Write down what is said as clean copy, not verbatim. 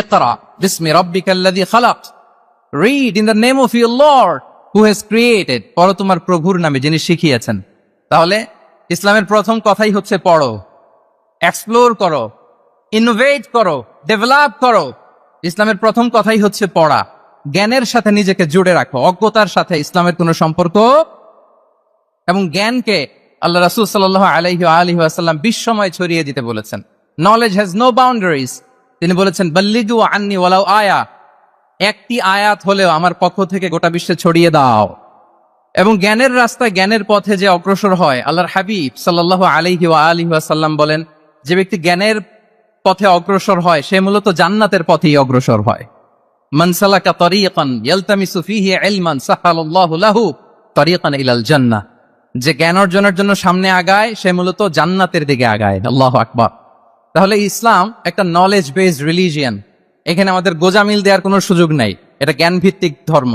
ইকরা বিসমি রাব্বিকাল্লাযী খালাক, read in the name of your lord who has created, পড়ো তোমার প্রভুর নামে যিনি শিখিয়েছেন। তাহলে ইসলামের প্রথম কথাই হচ্ছে পড়ো, এক্সপ্লোর করো, ইনোভেট করো, ডেভেলপ করো। ইসলামের প্রথম কথাই হচ্ছে পড়া। জ্ঞানের সাথে নিজেকে জুড়ে রাখো, অজ্ঞতার সাথে ইসলামের কোনো সম্পর্ক। এবং জ্ঞানকে আল্লাহ রাসূল সাল্লাল্লাহু আলাইহি ওয়াসাল্লাম বিশ্বময় ছড়িয়ে দিতে বলেছেন। Knowledge has no boundaries. তিনি বলেছেন বাল্লিগু আন্নি ওয়ালাউ আয়া, একটি আয়াত হলেও আমার পক্ষ থেকে গোটা বিশ্বে ছড়িয়ে দাও। এবং জ্ঞানের রাস্তায়, জ্ঞানের পথে যে অগ্রসর হয়, আল্লাহর হাবিব সাল্লাল্লাহু আলাইহি ওয়াসাল্লাম বলেন, যে ব্যক্তি জ্ঞানের পথে অগ্রসর হয় সে মূলত জান্নাতের পথেই অগ্রসর হয়। মান সালাকা তারিকান ইয়ালতামিসু ফীহি ইলমান সাহালাল্লাহু লাহু তারিকান ইলাল জান্নাহ, যে জ্ঞান অর্জনের জন্য সামনে আগায় সে মূলত জান্নাতের দিকে আগায়। আল্লাহু আকবার। তাহলে ইসলাম একটা নলেজ বেসড রিলিজিয়ান। এখানে আমাদের গোজামিল দেওয়ার কোনো সুযোগ নাই, এটা জ্ঞান ভিত্তিক ধর্ম।